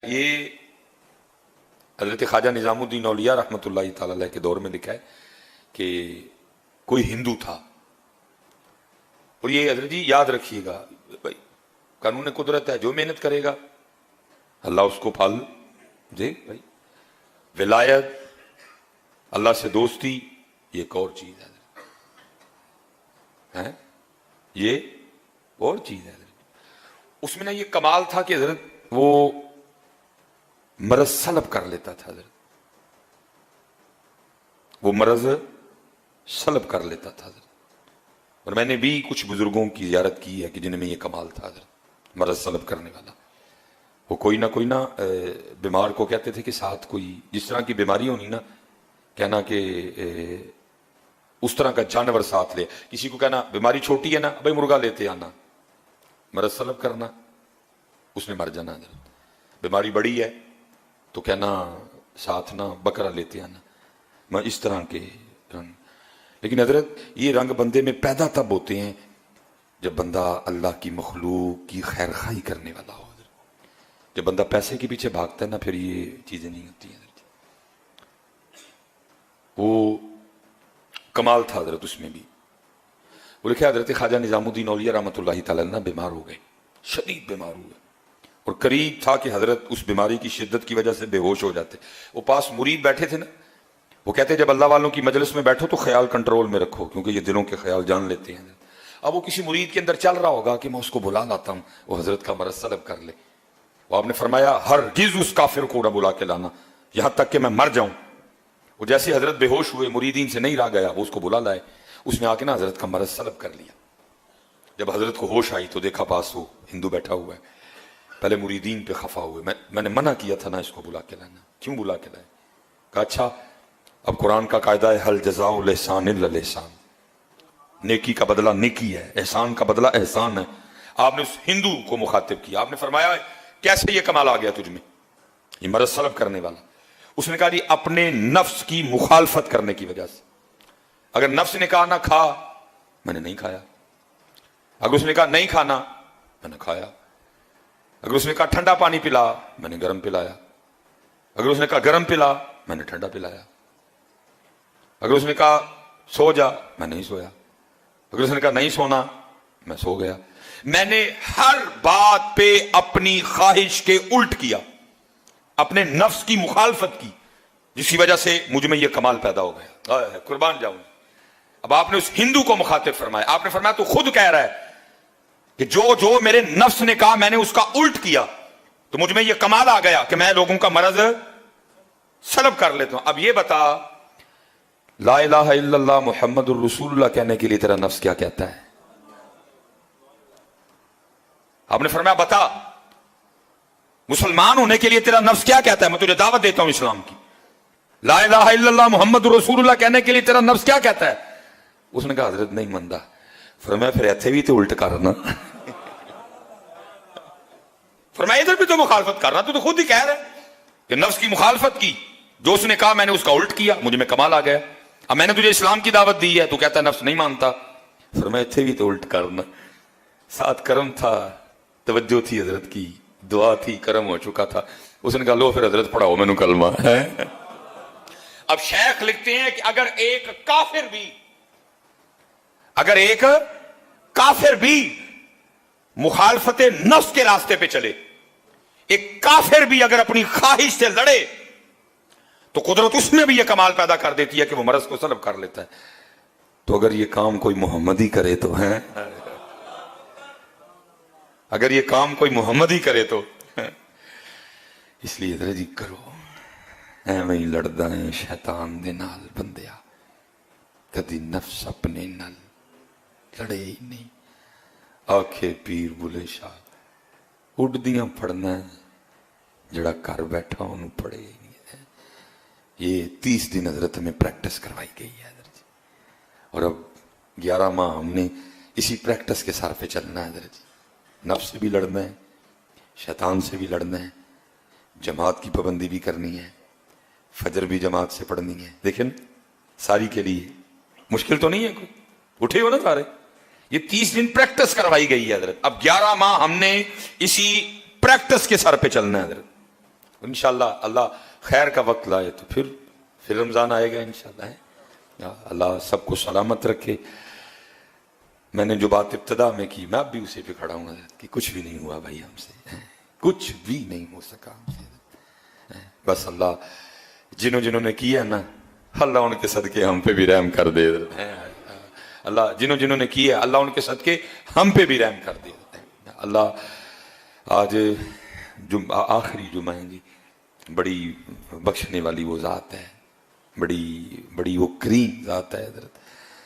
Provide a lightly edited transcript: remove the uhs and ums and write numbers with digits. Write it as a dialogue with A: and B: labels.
A: یہ حضرت خواجہ نظام الدین اولیاء رحمۃ اللہ تعالی علیہ کے دور میں لکھا ہے کہ کوئی ہندو تھا، اور یہ حضرت جی یاد رکھیے گا بھائی، قانون قدرت ہے، جو محنت کرے گا اللہ اس کو پھل دے بھائی۔ ولایت، اللہ سے دوستی، یہ ایک اور چیز ہے، یہ اور چیز ہے۔ اس میں نا یہ کمال تھا کہ حضرت وہ مرض سلب کر لیتا تھا، حضرت وہ مرض سلب کر لیتا تھا حضرت۔ اور میں نے بھی کچھ بزرگوں کی زیارت کی ہے کہ جن میں یہ کمال تھا حضرت، مرض سلب کرنے والا۔ وہ کوئی نہ بیمار کو کہتے تھے کہ ساتھ کوئی جس طرح کی بیماری ہونی نا، کہنا کہ اس طرح کا جانور ساتھ لے۔ کسی کو کہنا بیماری چھوٹی ہے نا بھائی مرغا لیتے آنا، مرض سلب کرنا، اس نے مر جانا حضرت۔ بیماری بڑی ہے تو کہنا ساتھ نہ بکرا لیتے آنا، میں اس طرح کے رنگ۔ لیکن حضرت یہ رنگ بندے میں پیدا تب ہوتے ہیں جب بندہ اللہ کی مخلوق کی خیر خواہی کرنے والا ہو حضرت۔ جب بندہ پیسے کے پیچھے بھاگتا ہے نا، پھر یہ چیزیں نہیں ہوتی ہیں حضرت۔ وہ کمال تھا حضرت اس میں بھی۔ وہ لکھا حضرت خواجہ نظام الدین اولیاء رحمۃ اللہ تعالی عنہ بیمار ہو گئے، شدید بیمار ہوئے، اور قریب تھا کہ حضرت اس بیماری کی شدت کی وجہ سے بے ہوش ہو جاتے۔ وہ پاس مرید بیٹھے تھے نا، وہ کہتے جب اللہ والوں کی مجلس میں بیٹھو تو خیال کنٹرول میں رکھو، کیونکہ یہ دلوں کے خیال جان لیتے ہیں۔ اب وہ کسی مرید کے اندر چل رہا ہوگا کہ میں اس کو بلا لاتا ہوں، وہ حضرت کا مرض سلب کر لے۔ وہ آپ نے فرمایا ہرگز اس کافر کو نہ بلا کے لانا یہاں تک کہ میں مر جاؤں۔ وہ جیسے حضرت بے ہوش ہوئے، مریدین سے نہیں رہ گیا، وہ اس کو بلا لائے۔ اس نے آ کے نا حضرت کا مرض سلب کر لیا۔ جب حضرت کو ہوش آئی تو دیکھا پاس وہ ہندو بیٹھا ہوا ہے۔ پہلے مریدین پہ خفا ہوئے، میں نے منع کیا تھا نا اس کو بلا کے لانا، کیوں بلا کے لائے؟ کہا اچھا اب قرآن کا قاعدہ ہے حل جزاء الاحسان الا الاحسان، نیکی کا بدلہ نیکی ہے، احسان کا بدلہ احسان ہے۔ آپ نے اس ہندو کو مخاطب کیا، آپ نے فرمایا کیسے یہ کمال آ گیا تجھ میں، یہ مرض سلب کرنے والا؟ اس نے کہا جی اپنے نفس کی مخالفت کرنے کی وجہ سے۔ اگر نفس نے کہا نہ کھا، میں نے نہیں کھایا۔ اگر اس نے کہا نہیں کھانا، میں نے کھایا۔ اگر اس نے کہا ٹھنڈا پانی پلا، میں نے گرم پلایا۔ اگر اس نے کہا گرم پلا، میں نے ٹھنڈا پلایا۔ اگر اس نے کہا سو جا، میں نہیں سویا۔ اگر اس نے کہا نہیں سونا، میں سو گیا۔ میں نے ہر بات پہ اپنی خواہش کے الٹ کیا، اپنے نفس کی مخالفت کی، جس کی وجہ سے مجھ میں یہ کمال پیدا ہو گیا۔ قربان جاؤں۔ اب آپ نے اس ہندو کو مخاطب فرمایا، آپ نے فرمایا تو خود کہہ رہا ہے کہ جو میرے نفس نے کہا میں نے اس کا الٹ کیا، تو مجھ میں یہ کمال آ گیا کہ میں لوگوں کا مرض سلب کر لیتا ہوں۔ اب یہ بتا لا الہ الا اللہ محمد الرسول اللہ کہنے کے لیے تیرا نفس کیا کہتا ہے؟ آپ نے فرمایا بتا مسلمان ہونے کے لیے تیرا نفس کیا کہتا ہے؟ میں تجھے دعوت دیتا ہوں اسلام کی۔ لا الہ الا اللہ محمد رسول اللہ کہنے کے لیے تیرا نفس کیا کہتا ہے؟ اس نے کہا حضرت نہیں مندہ۔ فرمایا پھر ایتھے بھی تو الٹ کرنا، فرمایا ادھر بھی تو مخالفت کرنا، تو خود ہی کہہ رہا ہے کہ نفس کی مخالفت کی، جو اس نے کہا میں نے اس کا الٹ کیا، مجھ میں کمال آ گیا۔ اب میں نے تجھے اسلام کی دعوت دی ہے، تو کہتا ہے نفس نہیں مانتا۔ فرمایا ایتھے بھی تو الٹ کرنا۔ ساتھ کرم تھا، توجہ تھی حضرت کی، دعا تھی، کرم ہو چکا تھا۔ اس نے کہا لو پھر حضرت پڑھاؤ میں نے کلمہ ہے۔ اب شیخ لکھتے ہیں کہ اگر ایک کافر بھی مخالفت نفس کے راستے پہ چلے، ایک کافر بھی اگر اپنی خواہش سے لڑے، تو قدرت اس میں بھی یہ کمال پیدا کر دیتی ہے کہ وہ مرض کو سلب کر لیتا ہے۔ تو اگر یہ کام کوئی محمدی کرے تو ہے، اگر یہ کام کوئی محمد ہی کرے تو اس لیے حضرت جی کرو ایویں ہی لڑدا ہے شیطان دے نال بندیا، کدی نفس اپنے نال لڑے ہی نہیں۔ آکھے پیر بلے شاہ اڈدیاں پڑھنا ہے، جڑا کر بیٹھا انہوں پڑھے ہی نہیں ہے۔ یہ 30 دن حضرت ہمیں پریکٹس کروائی گئی ہے حضرت جی، اور اب 11 ماہ ہم نے اسی پریکٹس کے سر پہ چلنا ہے حضرت جی۔ نفس سے بھی لڑنا ہے، شیطان سے بھی لڑنا ہے، جماعت کی پابندی بھی کرنی ہے، فجر بھی جماعت سے پڑھنی ہے۔ دیکھیں ساری کے لیے مشکل تو نہیں ہے، کوئی اٹھے ہو نا سارے۔ یہ 30 دن پریکٹس کروائی گئی ہے حضرت، اب 11 ماہ ہم نے اسی پریکٹس کے سر پہ چلنا ہے حضرت۔ انشاءاللہ اللہ خیر کا وقت لائے تو پھر رمضان آئے گا انشاءاللہ. اللہ سب کو سلامت رکھے. میں نے جو بات ابتدا میں کی میں اب بھی اسی پہ کھڑا ہوں کہ کچھ بھی نہیں ہوا بھائی ہم سے، کچھ بھی نہیں ہو سکا ہم سے. بس اللہ جنہوں نے کیا نا اللہ ان کے صدقے ہم پہ بھی رحم کر دے. اللہ جنہوں نے کیا اللہ ان کے صدقے ہم پہ بھی رحم کر دے. اللہ آج آخری جمعہ ہے جی، بڑی بخشنے والی وہ ذات ہے، بڑی وہ کریم ذات ہے حضرت.